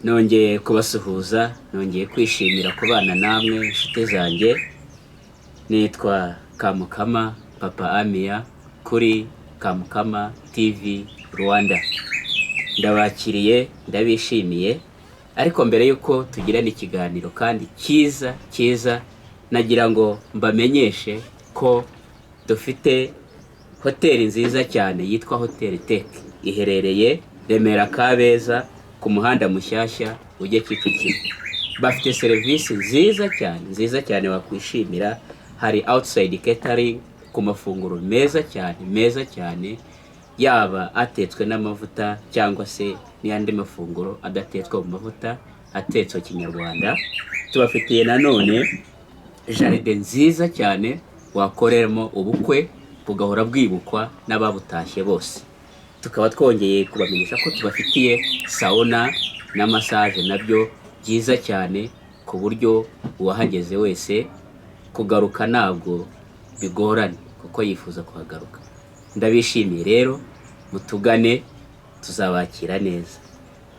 nongeye kubasuhuza, nongeye kwishimira kubana namwe inshuti zanjye. Nitwa Kamukama Papa Amia kuri Kamukama TV Rwanda. Ndabakiriye, ndabishimiye, ariko mbere yuko tugirana ikiganiro kandi cyiza, nagira ngo mbamenyeshe ko dufite hoteli nziza cyane yitwa Hotel Tech, iherereye Remera Kabeza ku muhanda mushyashya ujye Kicukiro. Bafite serivisi nziza cyane wakwishimira. Hari outside catering ku mafunguro meza cyane, yaba atetswe n'amavuta cyangwa se n'andi mafunguro adatetswe mu mavuta, atetswe kinyarwanda. Tubafitiye nanone jaride nziza cyane wakoreramo ubukwe bugahora bwibukwa n'ababutashye bose. Tukaba twongeye kubamenyesha ko tubafitiye sauna na massage nabyo byiza cyane, ku buryo uwahageze wese kugaruka ntabwo bigoranye kuko yifuza kuhagaruka. Ndabishimiye rero, mutugane tuzabakira neza.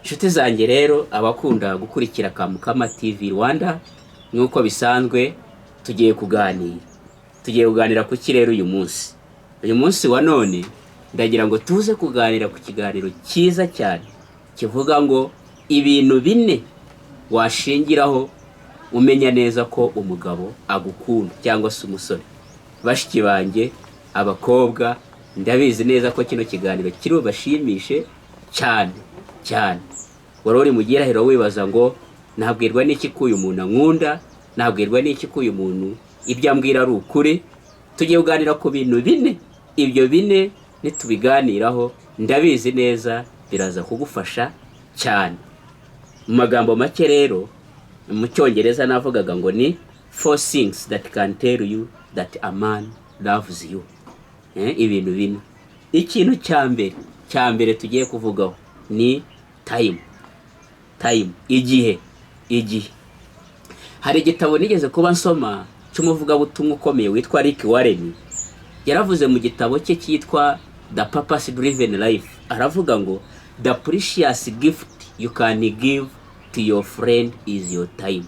Inshuti zanjye rero, abakunda gukurikira Kamukama TV Rwanda, nk'uko bisanzwe tugiye kuganira ku kirere uyu munsi wa none. Ndagira ngo tuze kuganira ku kiganiro cyiza cyane kivuga ngo ibintu 4 washingiraho umenya neza ko umugabo agukunda cyangwa se umusore. Bashiki banjye, abakobwa, ndabizi neza ko kino kiganiro kiri bubashimishe cyane. Wari uri mu gihirahiro wibaza ngo nabwirwa n'iki ko uyu muntu ankunda, nabwirwa n'iki ko uyu muntu ibyo ambwira ari ukuri. Tugiye kuganira ku bintu 4. Ibyo 4 nitubiganiraho ndabizi neza biraza kugufasha cyane. Mu magambo make rero, mu cyongereza navugaga ngo ni 4 things that can tell you that a man loves you. Ibintu 4. Ikintu cya mbere tugiye kuvugaho ni time. Igihe. Hari igitabo nigeze kuba nsoma cy'umuvugabutumwa ukomeye witwa Rick Warren. Yaravuze mu gitabo cye cyitwa The Purpose Driven Life, aravuga ngo the precious gift you can give to your friend is your time.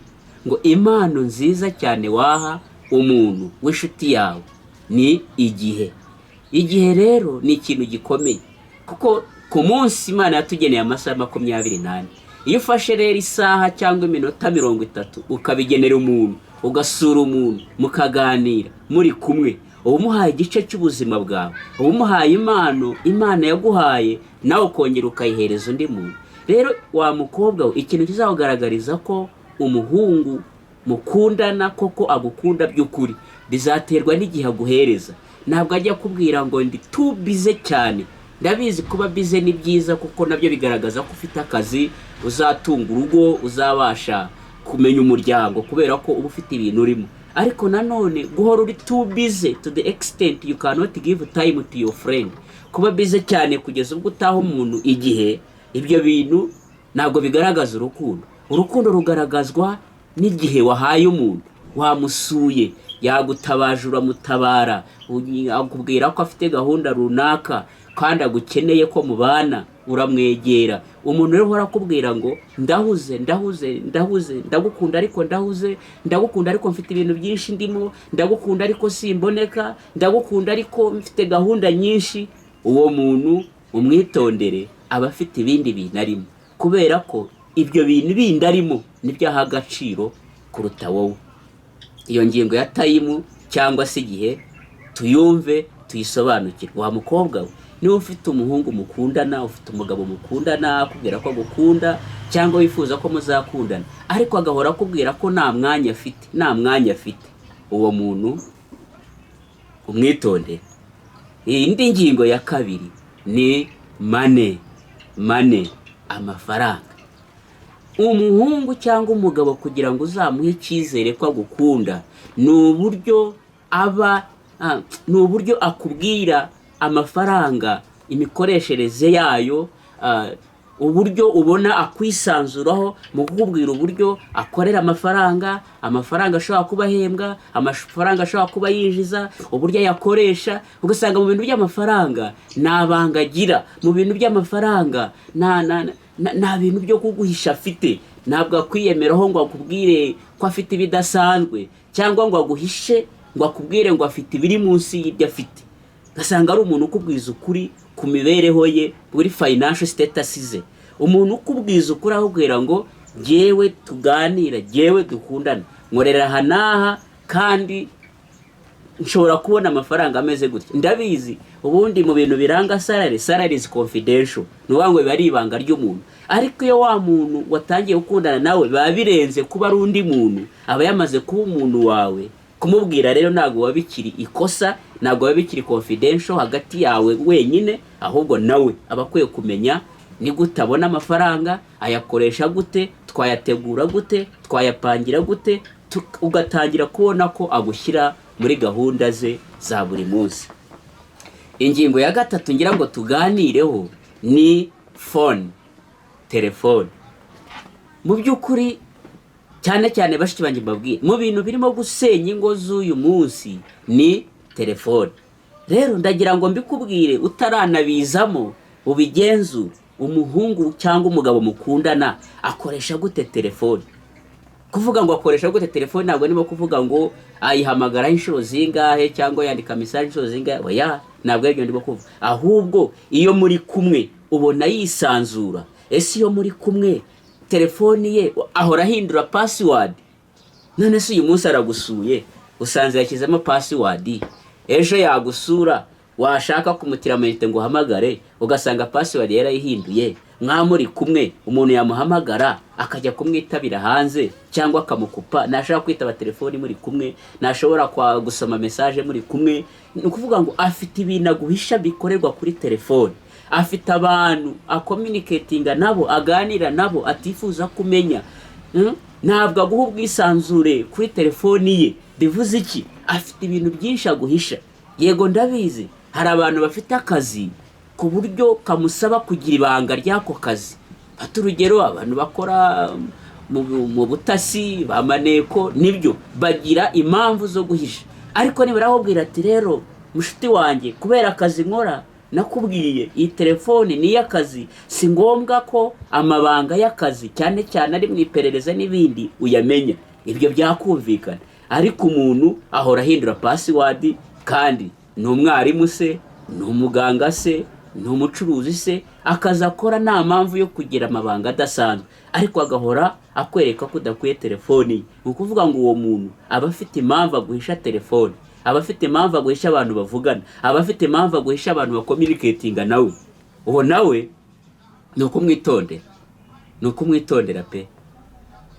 Ngo impano nziza cyane waha umuntu w'inshuti yawe ni igihe rero ni ikintu gikomeye, kuko ku munsi Imana yatugeneye amasaha 28. Iyo ufashe rero isaha cyangwa iminota 30 ukabigenera umuntu, ugasura umuntu, mukaganira muri kumwe, umuhaye igice cy'ubuzima bwawe, umuhaye impano Imana yaguhaye, nawe ukongera ukayihereza undi muntu. Rero wa mukobwa we, ikintu kizagaragariza ko umuhungu mukundana koko agukunda by'ukuri bizaterwa n'igihe aguhereza. Ntabwo ajya kubwira ngo ndi too busy cyane. Ndabizi kuba busy ni byiza kuko nabyo bigaragaza ko ufite akazi, uzatunga urugo, uzabasha kumenya umuryango kubera ko uba ufite ibintu urimo. Ariko nanone guhora uri too busy to the extent you cannot give time to your friend, kuba busy cyane kugeza ubwo utaha umuntu igihe, ibyo bintu ntabwo bigaragaza urukundo. Urukundo rugaragazwa n'igihe wahaye umuntu, wamusuye, yagutabaje uramutabara, akubwira ko afite gahunda runaka kandi agukeneye ko mubana, uramwegera. Umuntu rero arakubwira ngo ndahuze, ndagukunda ariko mfite ibintu byinshi ndimo, ndagukunda ariko simboneka, ndagukunda ariko mfite gahunda nyinshi. Uwo muntu umwitondere, aba afite ibindi bintu arimo, kubera ko ibyo bintu bindi arimo nibyo aha agaciro kuruta wowe. Iyo ngingo ya time cyangwa se igihe tuyumve, tuyisobanukirwe. Wa mukobwa we, niba ufite umuhungu mukundana, ufite umugabo mukundana akubwira ko agukunda cyangwa wifuza ko muzakundana, ariko agahora akubwira ko nta mwanya afite, uwo muntu umwitondere. Indi ngingo ya 2 ni money, amafaranga. Umuhungu cyangwa umugabo kugira ngo uzamuhe icyizere ko agukunda, ni uburyo akubwira amafaranga, imikoreshereze yayo, uburyo ubona akwisanzuraho mu kukubwira uburyo akorera amafaranga ashobora kuba ahembwa, amafaranga ashobora kuba yinjiza, uburyo yakoresha. Ugasanga mu bintu by'amafaranga nabanga agira, mu bintu by'amafaranga nta bintu byo kuguhisha afite, ntabwo akwiyemeraho ngo akubwire ko afite ibidasanzwe cyangwa ngo aguhishe ngo akubwire ngo afite ibiri munsi y'ibyo afite. Gasanga ari umuntu ukubwiza ukuri ku mibereho ye, kuri financial status ze, umuntu ukubwiza ukuri ahubwira ngo jyewe tuganira, jyewe dukundana, nkorera aha n'aha kandi nshobora kubona amafaranga ameze gutya. Ndabizi ubundi mu bintu biranga salary is confidential, nuwango biba ari ibanga ry'umuntu. Ariko iyo wa muntu watangiye gukundana nawe biba birenze kuba ari undi muntu, aba yamaze kuba umuntu wawe. Kumubwira rero ntabwo wabikiri ikosa, ntabwo wabikiri confidential hagati yawe wenyine, ahubwo nawe aba akwiye kumenya ni gute abona amafaranga, ayakoresha gute, twayategura gute, twayapangira gute, ugatangira kubona ko agushyira muri gahunda ze za buri munsi. Ingingo ya gatatu ngira ngo tuganireho ni telefone. Mu by'ukuri cyane cyane bashiki banjye mbabwiye, mu bintu birimo gusenya ingo z'uyu munsi ni telefone. Rero ndagira ngo mbikubwire utaranabizamo ubigenzure. Umuhungu cyangwa umugabo mukundana akoresha gute telefone? Kuvuga ngo akoresha gute telefone ntabwo nimo kuvuga ngo ayihamagara inshuro zingahe cyangwa yandika message inshuro zingahe, oya, ntabwo aribyo ndimo kuvuga. Ahubwo iyo muri kumwe ubona yisanzura. Ese iyo muri kumwe telefone ye ahora ahindura password? None se uyu munsi aragusuye usanze yashyizemo password, ejo yagusura washaka kumutira amayinite ngo uhamagare ugasanga password yarayihinduye. Mwamuri kumwe umuntu yamuhamagara akajya kumwitabira hanze cyangwa akamukupa, nashaka kwitaba telefoni muri kumwe, nashobora kwa gusoma message muri kumwe. Ni ukuvuga ngo afite ibintu aguhisha bikorerwa kuri telefone, afite abantu communicatinga nabo, aganira nabo atifuza kumenya. Ntabwo aguha ubwisanzure kuri telefoni ye. Bivuze iki? Afite ibintu byinshi aguhisha. Yego ndabizi hari abantu bafite akazi ku buryo kamusaba kugira ibanga ry'ako kazi. Ati urugero abantu bakora mu butasi, bamaneko, nibyo bagira impamvu zo guhisha. Ariko nibara ahubwira ati rero mushiti wanjye, kubera akazi nkora nakubwiye iyi telefone ni y'akazi, si ngombwa ko amabanga y'akazi cyane cyane ari mu iperereza n'ibindi uyamenya. Ibyo byakumvikana. Ariko umuntu ahora ahindura password, kandi ni umwarimu se, ni umuganga se, ni umucuruzi se, akaza akora nta mpamvu yo kugira amabanga adasanzwe, ariko agahora akwereka ko udakwiye telefoni. Ni ukuvuga ngo uwo muntu aba afite impamvu aguhisha telefoni, aba afite impamvu aguhisha abantu bavugana, aba afite impamvu aguhisha abantu bakommunicatinga nawe. Uwo nawe ni ukumwitondera pe.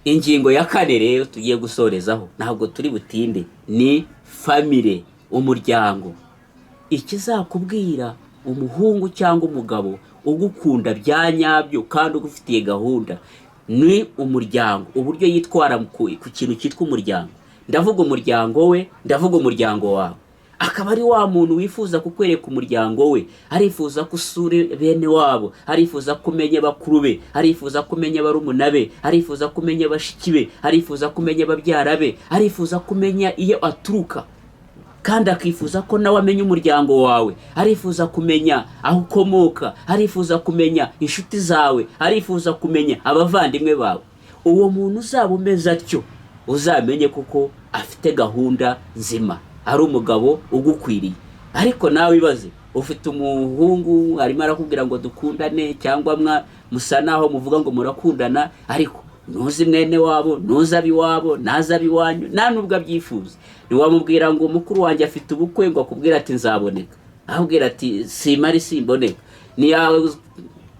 Ingingo ya kane rero tugiye gusorezaho, ntabwo turi butinde, ni family, umuryango. Ikizakubwira umuhungu cyangwa umugabo ugukunda bya nyabyo kandi ugufitiye gahunda ni umuryango, uburyo yitwara ku kintu cyitwa umuryango. Ndavuga umuryango we, ndavuga umuryango wawe. Akaba ari wa muntu wifuza kukwereka umuryango we, arifuza kusura bene wabo, arifuza kumenya bakuru be, arifuza kumenya barumuna be, arifuza kumenya bashiki be, arifuza kumenya babyara be, arifuza kumenya iyo aturuka, kandi akifuza ko nawe amenya umuryango wawe, arifuza kumenya aho ukomoka, arifuza kumenya inshuti zawe, arifuza kumenya abavandimwe bawe. Uwo muntu uzaba umeze atyo, uzamenye kuko afite gahunda nzima, ari umugabo ugukwiriye. Ariko nawe ibaze, ufite umuhungu arimo arakubwira ngo dukundane, cyangwa musa naho muvuga ngo murakundana, ariko nuzi mwene wabo, nuzi abiwabo, nazi abiwanyu, nta nubwo abyifuza. Niwamubwira ngo mukuru wanjye afite ubukwe, ngo akubwira ati nzaboneka, ahubwira ati simari simboneka. Ni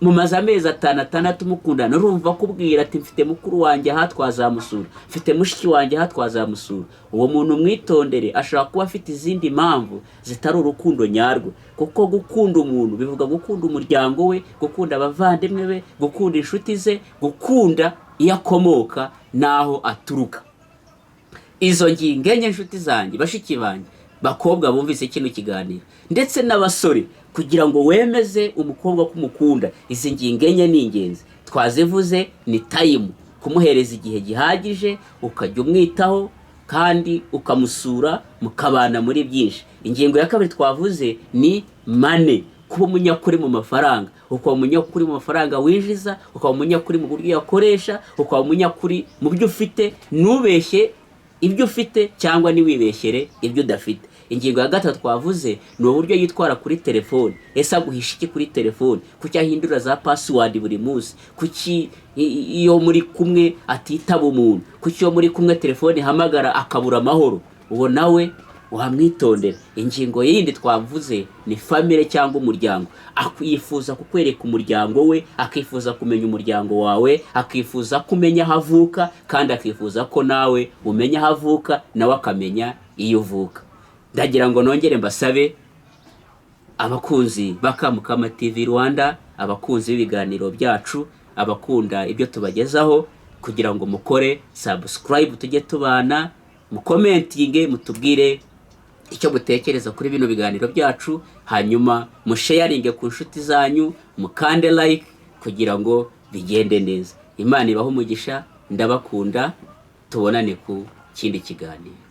mu maze amezi 6 mukundana, urumva kubwira ati mfite mukuru wanjye aha twazamusura, mfite mushiki wanjye aha twazamusura. Uwo muntu mwitondere, ashaka kuba afite izindi mpamvu zitari urukundo nyarwo. Kuko gukunda umuntu bivuga gukunda umuryango we, gukunda abavandimwe be, gukunda inshuti ze, gukunda iyo akomoka naho aturuka. Izo ngingo enye inshuti zanjye, bashiki banjye, bakobwa bumvise kino kiganiro, ndetse n'abasore, kugira ngo wemeze umukobwa kumukunda, izi ngingo enye ni ingenzi. Twazivuze ni time, kumuhereza igihe gihagije, ukajya umwitaho kandi ukamusura, mukabana muri byinshi. Ingingo ya kabiri twavuze ni money, kuba umunyakuri mu mafaranga, ukaba umunyakuri mu mafaranga winjiza, ukaba umunyakuri mu buryo yakoresha, ukaba umunyakuri mu byo ufite, ntubeshye ibyo ufite cyangwa ntiwibeshyere ibyo udafite. Ingingo ya gatatu twavuze ni uburyo yitwara kuri telefone. Ese aguhisha iki kuri telefone? Kuki ahindura za password buri munsi? Kuki iyo muri kumwe atitaba umuntu? Kuki iyo muri kumwe telefone ihamagara akabura amahoro? Uwo nawe wamwitondera. Ingingo yindi twavuze ni family cyangwa umuryango. Akwifuza kukwereka umuryango we, akifuza kumenya umuryango wawe, akifuza kumenya aho avuka, kandi akifuza ko nawe umenya aho avuka, nawe akamenya iyo uvuka. Ndagira ngo nongere mbasabe abakunzi ba Kamukama TV Rwanda, abakunzi b'ibiganiro byacu, abakunda ibyo tubagezaho, kugira ngo mukore subscribe, tujye tubana, mukomentinge, mutubwire icyo mutekereza kuri bino biganiro byacu, hanyuma musharinge ku nshuti zanyu, mukande like kugira ngo bigende neza. Imana ibahe umugisha, ndabakunda, tubonane ku kindi kiganiro.